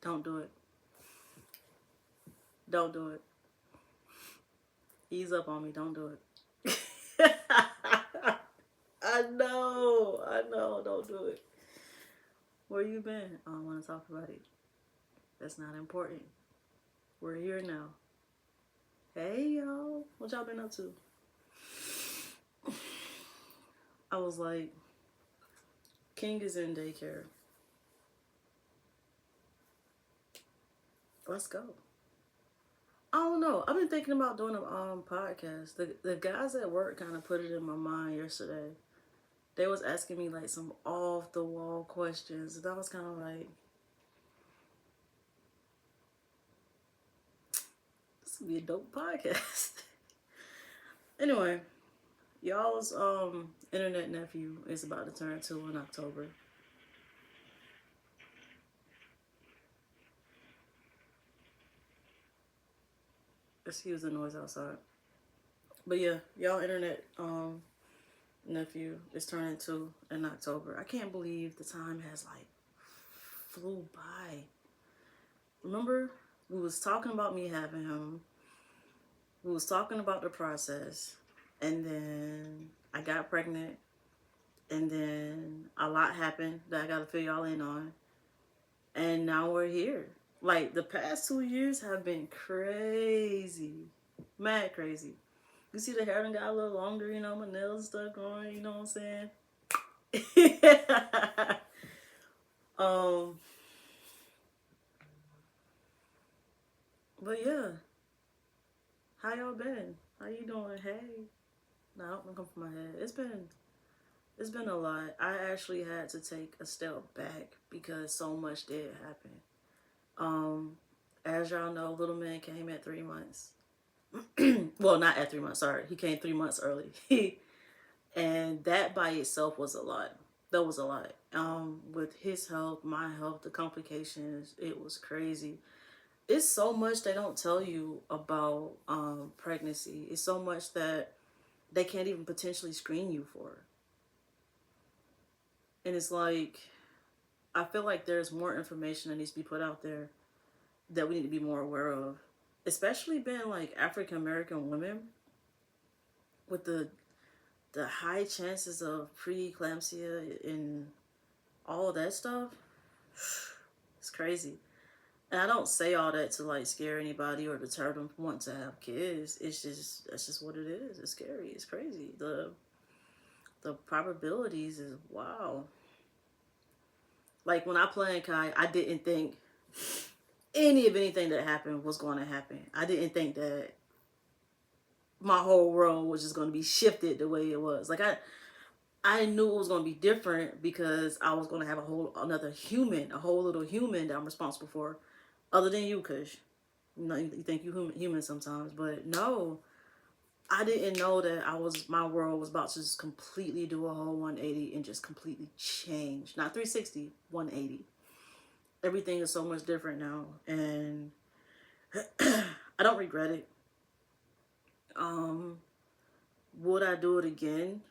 Don't do it. Don't do it. Ease up on me. Don't do it. I know. Don't do it. Where you been? I don't want to talk about it. That's not important. We're here now. Hey, y'all. What y'all been up to? I was like, King is in daycare. Let's go. I don't know. I've been thinking about doing a podcast. The guys at work kind of put it in my mind yesterday. They was asking me like some off the wall questions, and I was kind of like, this would be a dope podcast. Anyway, y'all's internet nephew is about to turn 2 in October. Excuse the noise outside. But yeah, y'all internet nephew is turning 2 in October. I can't believe the time has like flew by. Remember, we was talking about me having him. We was talking about the process, and then I got pregnant, and then a lot happened that I gotta fill y'all in on, and now we're here. Like the past 2 years have been crazy, mad crazy. You see the hair done got a little longer, you know, my nails stuff growing, you know what I'm saying? um, but yeah, how y'all been? How you doing? Hey, no, don't come from my head. It's been a lot. I actually had to take a step back because so much did happen. Um, as y'all know, little man came at 3 months. Well, not at 3 months. Sorry, he came 3 months early. And that by itself was a lot. That was a lot. With his health, my health, the complications, it was crazy. It's so much they don't tell you about pregnancy. It's so much that they can't even potentially screen you for. And it's like, I feel like there's more information that needs to be put out there that we need to be more aware of, especially being like African American women with the high chances of preeclampsia and all of that stuff. It's crazy. And I don't say all that to like scare anybody or deter them from wanting to have kids. It's just that's just what it is. It's scary. It's crazy. The probabilities is wow. Like when I played Kai, I didn't think any of anything that happened was going to happen. I didn't think that my whole world was just going to be shifted the way it was. Like I knew it was going to be different because I was going to have a whole another human, a whole little human that I'm responsible for, other than you, Kush. You know, you think you human sometimes, but no, I didn't know that my world was about to just completely do a whole 180 and just completely change. Not 360, 180. Everything is so much different now, and I don't regret it. Um, would I do it again?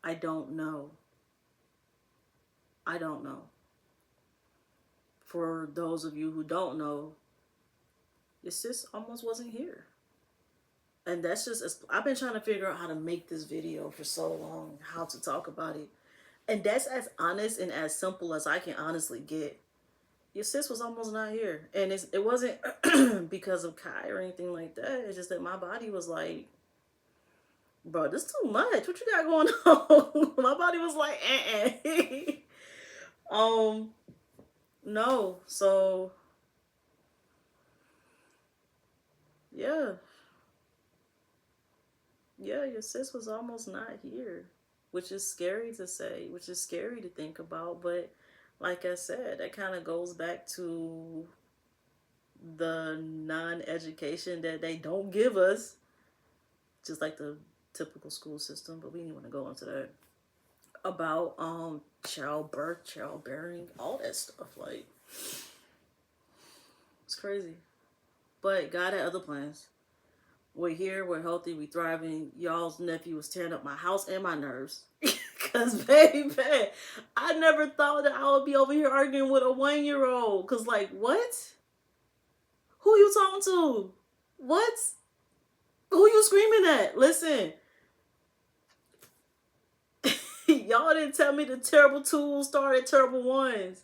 I don't know. I don't know. For those of you who don't know, your sis almost wasn't here. And that's just, I've been trying to figure out how to make this video for so long, how to talk about it. And that's as honest and as simple as I can honestly get. Your sis was almost not here. And it wasn't because of Kai or anything like that. It's just that my body was like, bro, this is too much. What you got going on? My body was like, no. So, yeah. Yeah, your sis was almost not here, which is scary to say, which is scary to think about. But like I said, that kind of goes back to the non-education that they don't give us, just like the typical school system. But we didn't want to go into that about childbirth, childbearing, all that stuff. Like it's crazy. But God had other plans. We're here, we're healthy, we thriving. Y'all's nephew was tearing up my house and my nerves. Cause baby, I never thought that I would be over here arguing with a 1-year-old. Cause like, what? Who you talking to? What? Who you screaming at? Listen, y'all didn't tell me the terrible twos started terrible ones,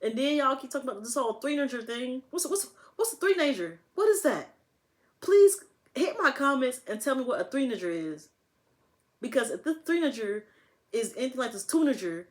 and then y'all keep talking about this whole three-nager thing. What's a three-nager? What is that? Please hit my comments and tell me what a three-nager is. Because if this three-nager is anything like this two-nager,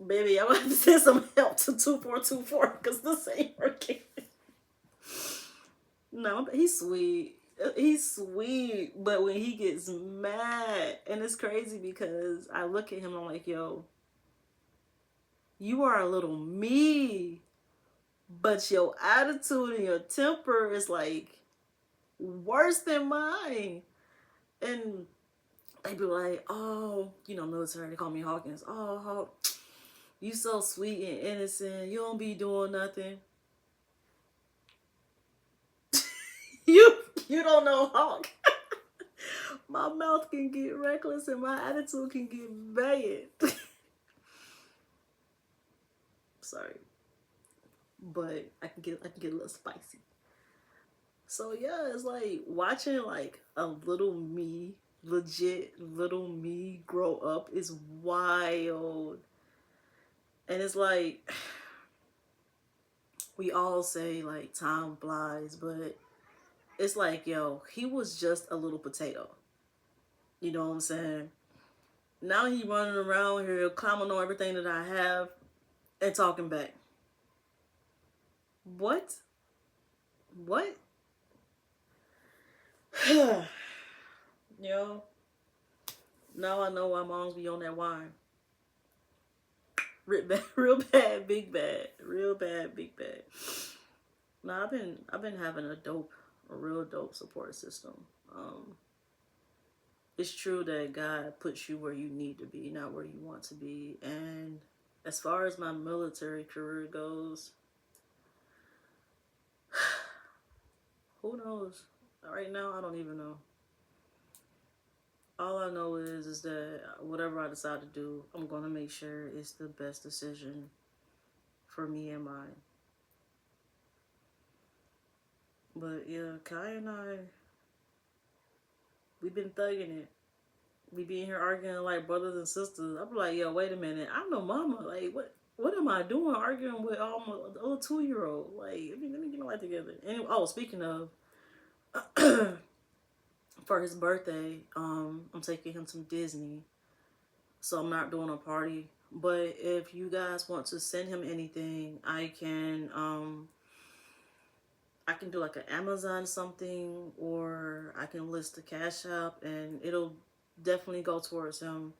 baby, I'm gonna have to send some help to 2424 because this ain't working. No, he's sweet. He's sweet, but when he gets mad, and it's crazy because I look at him and I'm like, yo, you are a little me, but your attitude and your temper is like worse than mine. And they be like, oh, military, they call me Hawkins. Oh, Hawk, you so sweet and innocent. You don't be doing nothing. You don't know Hawk. My mouth can get reckless and my attitude can get bad. Sorry, but I can get a little spicy. So yeah, it's like watching like a little me, legit little me grow up is wild. And it's like we all say like time flies, but it's like, yo, he was just a little potato. You know what I'm saying? Now he running around here climbing on everything that I have and talking back. What? What? Yo, now I know why moms be on that wine. Real bad, big bad. Real bad, big bad. Now I've been having a real dope support system. It's true that God puts you where you need to be, not where you want to be. And as far as my military career goes, who knows? Right now, I don't even know. All I know is that whatever I decide to do, I'm going to make sure it's the best decision for me and mine. But yeah, Kai and I, we've been thugging it. We be in here arguing like brothers and sisters. I'm like, yo, wait a minute. I'm no mama. Like, what am I doing arguing with almost a little 2-year-old? Like, let me get my life together. Anyway, speaking of, for his birthday, I'm taking him to Disney. So I'm not doing a party. But if you guys want to send him anything, I can do like an Amazon something, or I can list the Cash App and it'll definitely go towards him.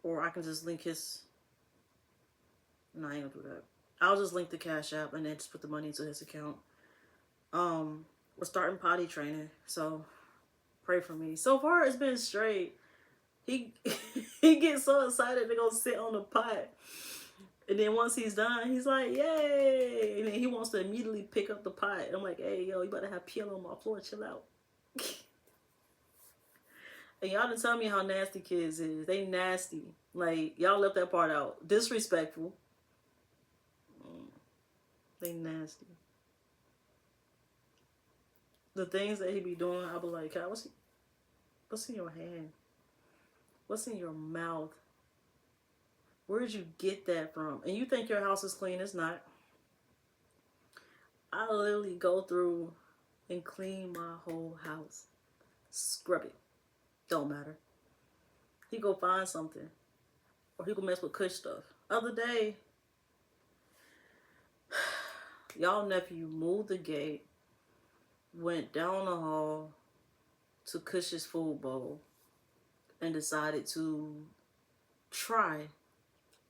Or I can just link his... No, I ain't gonna do that. I'll just link the Cash App and then just put the money into his account. We're starting potty training, so pray for me. So far, it's been straight. He he gets so excited to go sit on the pot. And then once he's done, he's like, yay! And then he wants to immediately pick up the pot. I'm like, hey, yo, you better have peel on my floor. Chill out. And y'all didn't tell me how nasty kids is. They nasty. Like, y'all left that part out. Disrespectful. They nasty. The things that he be doing, I'll be like, God, what's in your hand? What's in your mouth? Where did you get that from? And you think your house is clean? It's not. I literally go through and clean my whole house. Scrub it. Don't matter. He go find something. Or he go mess with Kush stuff. Other day, y'all nephew moved the gate, went down the hall to Kush's food bowl, and decided to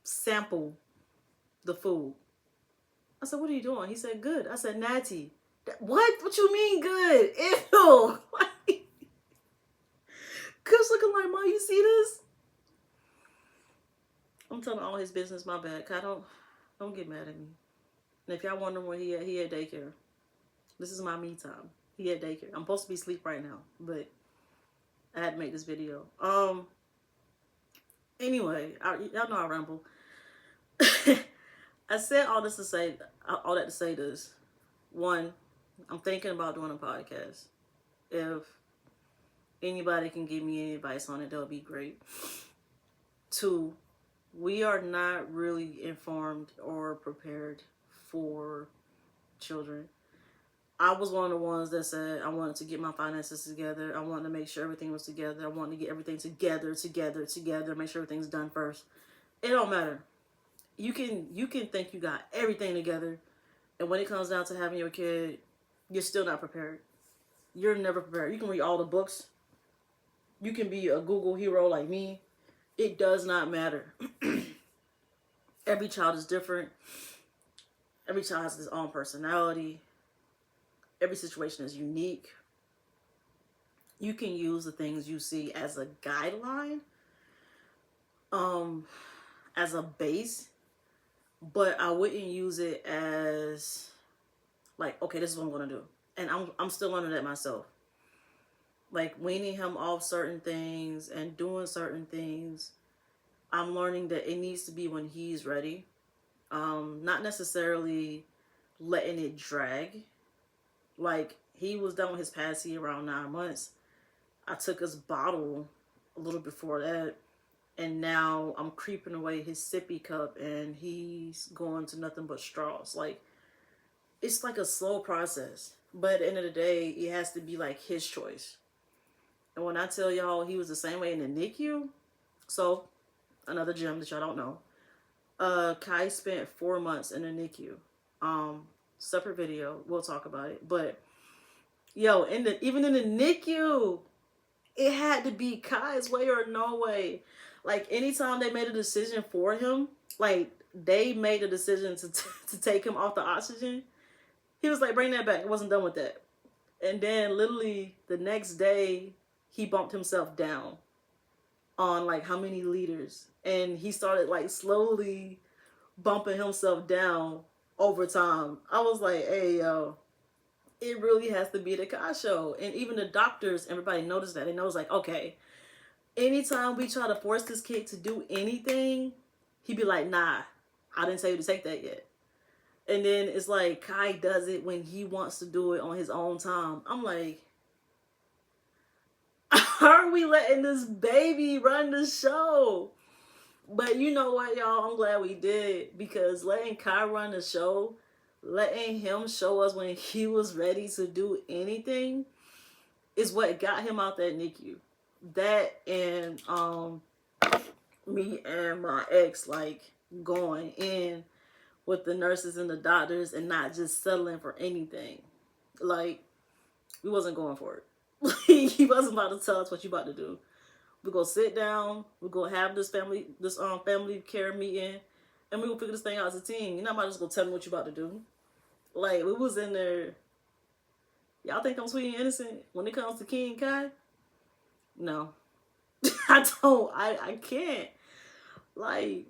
sample the food. I said, what are you doing? He said, good. I said, Natty. What? What you mean good? Ew. Kush looking like, Mom, you see this? I'm telling all his business, my bad. Don't get mad at me. And if y'all wondering where he at daycare. This is my me time. He at daycare. I'm supposed to be asleep right now, but I had to make this video. Anyway, y'all know I ramble. I said all this to say, all that to say this. One, I'm thinking about doing a podcast. If anybody can give me any advice on it, that would be great. Two, we are not really informed or prepared for children. I was one of the ones that said I wanted to get my finances together. I wanted to make sure everything was together. I wanted to get everything together, make sure everything's done first. It don't matter. You can think you got everything together, and when it comes down to having your kid, you're still not prepared. You're never prepared. You can read all the books. You can be a Google hero like me. It does not matter. Every child is different. Every child has its own personality. Every situation is unique. You can use the things you see as a guideline, as a base, but I wouldn't use it as like, okay, this is what I'm gonna do. And I'm still learning that myself. Like weaning him off certain things and doing certain things, I'm learning that it needs to be when he's ready. Not necessarily letting it drag. Like he was done with his passy around 9 months. I took his bottle a little before that, and now I'm creeping away his sippy cup, and he's going to nothing but straws. Like it's like a slow process, but at the end of the day, it has to be like his choice. And when I tell y'all he was the same way in the NICU, so another gem that y'all don't know, Kai spent 4 months in the NICU. Separate video, we'll talk about it. But yo, even in the NICU, it had to be Kai's way or no way. Like anytime they made a decision for him, like they made a decision to take him off the oxygen, he was like, bring that back. It wasn't done with that. And then literally the next day, he bumped himself down on like how many liters, and he started like slowly bumping himself down over time. I was like, hey yo, it really has to be the Kai show. And even the doctors, everybody noticed that. They know it's like, okay, anytime we try to force this kid to do anything, he'd be like, nah, I didn't tell you to take that yet. And then it's like Kai does it when he wants to do it on his own time. I'm like, are we letting this baby run the show? But you know what, y'all? I'm glad we did, because letting Kai run the show, letting him show us when he was ready to do anything is what got him out that NICU. That and me and my ex like going in with the nurses and the doctors and not just settling for anything. Like we wasn't going for it. He wasn't about to tell us what you about to do. We're gonna sit down, we're gonna have this family care meeting, and we're gonna figure this thing out as a team. You're not about to just go tell me what you about to do. Like we was in there. Y'all think I'm sweet and innocent when it comes to King Kai? No. I don't. I can't. Like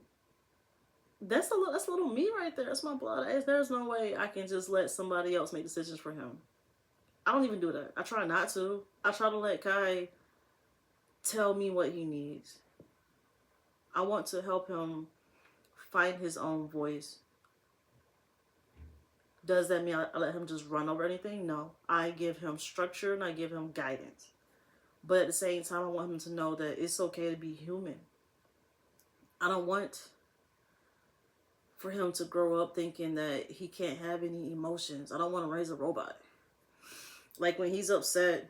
that's a little me right there. That's my blood. There's no way I can just let somebody else make decisions for him. I don't even do that. I try not to. I try to let Kai tell me what he needs. I want to help him find his own voice. Does that mean I let him just run over anything? No. I give him structure and I give him guidance. But at the same time, I want him to know that it's okay to be human. I don't want for him to grow up thinking that he can't have any emotions. I don't want to raise a robot. Like when he's upset,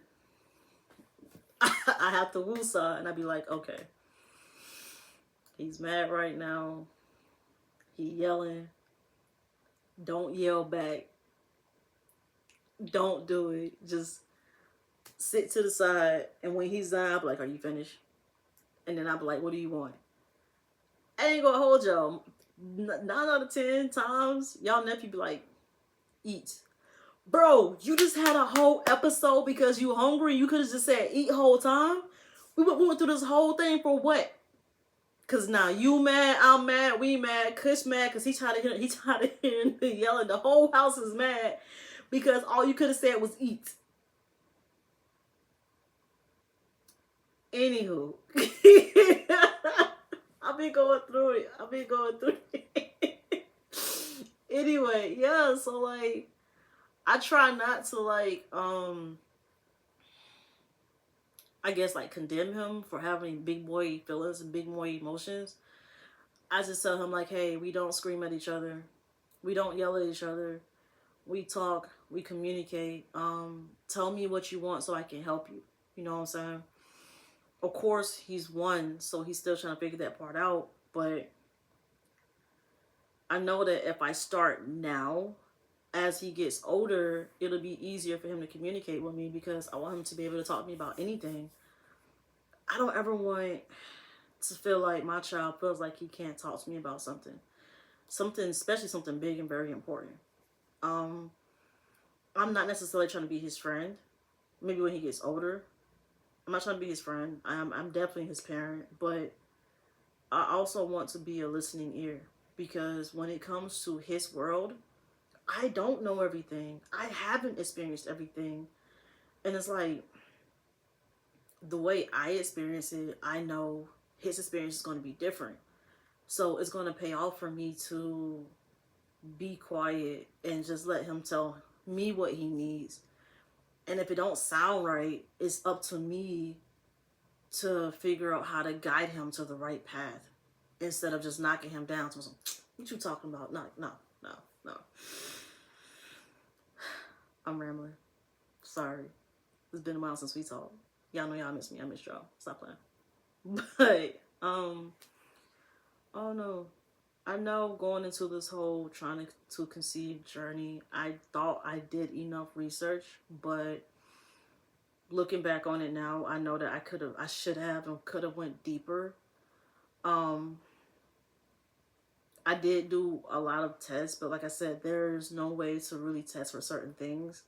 I have to woosah and I'd be like, okay, he's mad right now. He yelling. Don't yell back. Don't do it. Just sit to the side. And when he's done, I'll be like, are you finished? And then I'll be like, what do you want? I ain't gonna hold y'all. 9 out of 10 times, y'all nephew be like, eat. Bro, you just had a whole episode because you hungry. You could have just said eat whole time. We went through this whole thing for what? Cause now you mad, I'm mad, we mad, Kush mad, cause he tried to hear me yelling. The whole house is mad because all you could have said was eat. Anywho, I've been going through it. I've been going through it. Anyway, yeah, so like I try not to like I guess like condemn him for having big boy feelings and big boy emotions. I just tell him like, hey, we don't scream at each other. We don't yell at each other. We talk, we communicate. Tell me what you want so I can help you. You know what I'm saying? Of course, he's one, so he's still trying to figure that part out. But I know that if I start now, as he gets older, it'll be easier for him to communicate with me because I want him to be able to talk to me about anything. I don't ever want to feel like my child feels like he can't talk to me about something, especially something big and very important. Um, I'm not necessarily trying to be his friend. Maybe when he gets older, I'm not trying to be his friend. I'm definitely his parent, but I also want to be a listening ear because when it comes to his world, I don't know everything. I haven't experienced everything. And it's like the way I experience it, I know his experience is going to be different. So it's going to pay off for me to be quiet and just let him tell me what he needs. And if it don't sound right, it's up to me to figure out how to guide him to the right path instead of just knocking him down. So, what you talking about? No, no, no, no. I'm rambling. Sorry. It's been a while since we talked. Y'all know y'all miss me. I miss y'all. Stop playing. But, oh no. I know going into this whole trying to conceive journey, I thought I did enough research, but looking back on it now, I know that I should have and could have went deeper. Um, I did do a lot of tests, but like I said, there's no way to really test for certain things.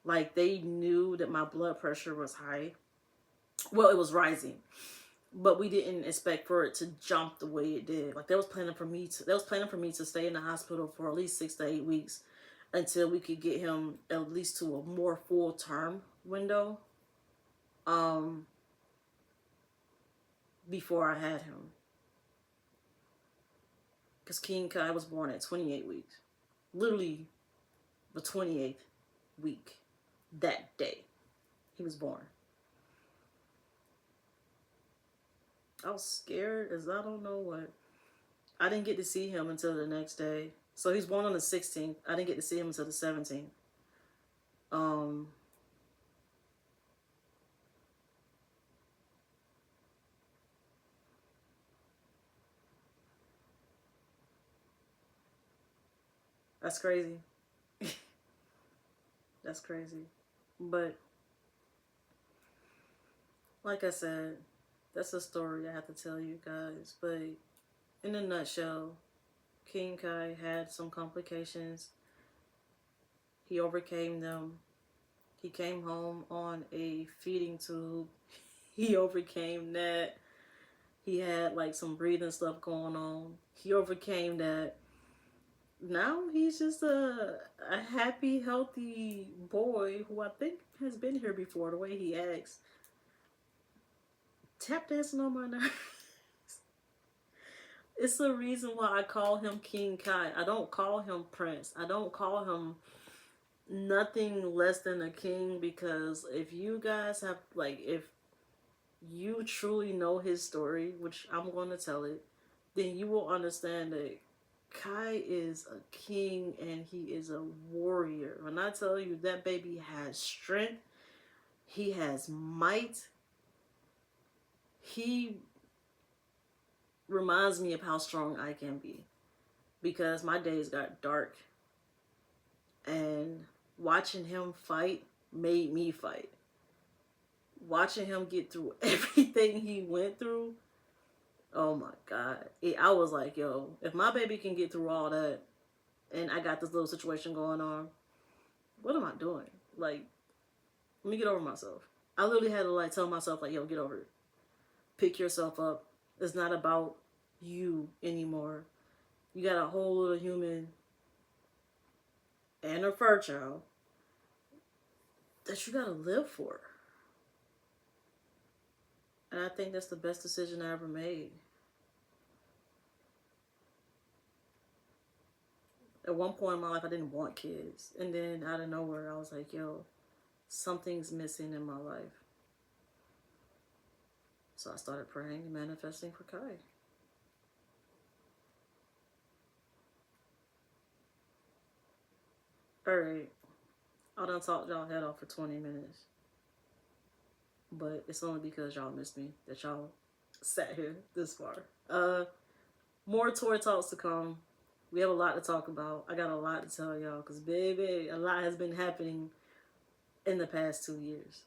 Like they knew that my blood pressure was high. Well, it was rising, but we didn't expect for it to jump the way it did. Like they was planning for me to stay in the hospital for at least 6 to 8 weeks until we could get him at least to a more full term window. Um, Before I had him, because King Kai was born at 28 weeks, literally the 28th week that day he was born. I was scared as I don't know what. I didn't get to see him until the next day. So he's born on the 16th. I didn't get to see him until the 17th. Um, that's crazy. That's crazy. But like I said, that's a story I have to tell you guys. But in a nutshell, King Kai had some complications. He overcame them. He came home on a feeding tube. He overcame that. He had like some breathing stuff going on. He overcame that. Now he's just a happy, healthy boy who I think has been here before. The way he acts, tap dancing on my nerves. It's the reason why I call him King Kai. I don't call him Prince. I don't call him nothing less than a king because if you guys have like if you truly know his story, which I'm going to tell it, then you will understand that Kai is a king and he is a warrior. When I tell you that baby has strength, he has might, he reminds me of how strong I can be because my days got dark and watching him fight made me fight. Watching him get through everything he went through, oh my God. I was like, yo, if my baby can get through all that and I got this little situation going on, what am I doing? Like, let me get over myself. I literally had to like tell myself, like, yo, get over it. Pick yourself up. It's not about you anymore. You got a whole little human and a fur child that you gotta live for. And I think that's the best decision I ever made. At one point in my life, I didn't want kids. And then out of nowhere, I was like, yo, something's missing in my life. So I started praying and manifesting for Kai. Alright, I done talked y'all head off for 20 minutes. But it's only because y'all missed me that y'all sat here this far. More tour talks to come. We have a lot to talk about. I got a lot to tell y'all because, baby, a lot has been happening in the past 2 years.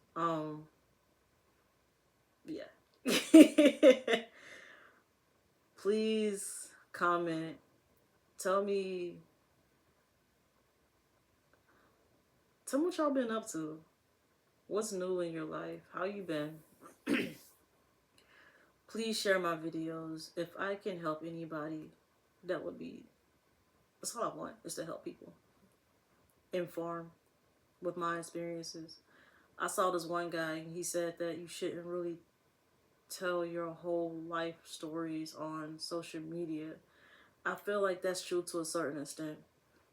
Yeah. Please comment. Tell me what y'all been up to. What's new in your life? How you been? Please share my videos. If I can help anybody, that would be, that's all I want, is to help people. Inform with my experiences. I saw this one guy and he said that you shouldn't really tell your whole life stories on social media. I feel like that's true to a certain extent.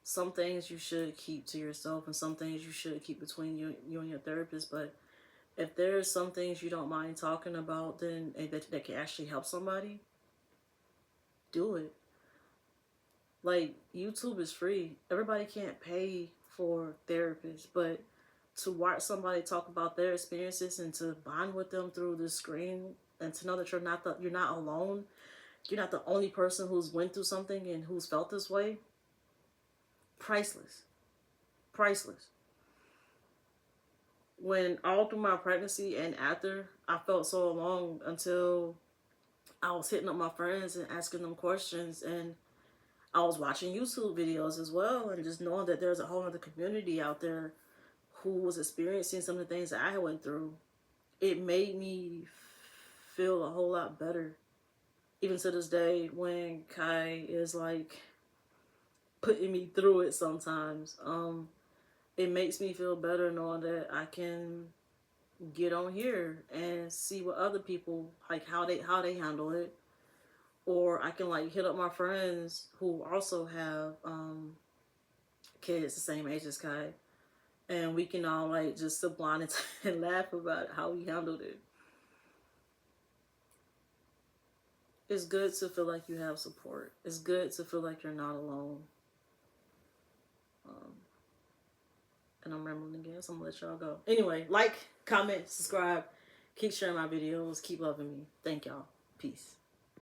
Some things you should keep to yourself and some things you should keep between you and your therapist. But if there's some things you don't mind talking about, then that can actually help somebody, do it. Like, YouTube is free. Everybody can't pay for therapists, but to watch somebody talk about their experiences and to bond with them through the screen and to know that you're not alone, you're not the only person who's went through something and who's felt this way. Priceless. Priceless. When all through my pregnancy and after, I felt so alone until I was hitting up my friends and asking them questions, and I was watching YouTube videos as well, and just knowing that there's a whole other community out there who was experiencing some of the things that I went through. It made me feel a whole lot better. Even to this day, when Kai is like putting me through it sometimes, it makes me feel better knowing that I can get on here and see what other people, like, how they handle it. Or I can like hit up my friends who also have kids the same age as Kai, and we can all like just sit blind and laugh about how we handled it. It's good to feel like you have support. It's good to feel like you're not alone. And I'm rambling again, so I'm gonna let y'all go. Anyway, like, comment, subscribe, keep sharing my videos, keep loving me. Thank y'all. Peace.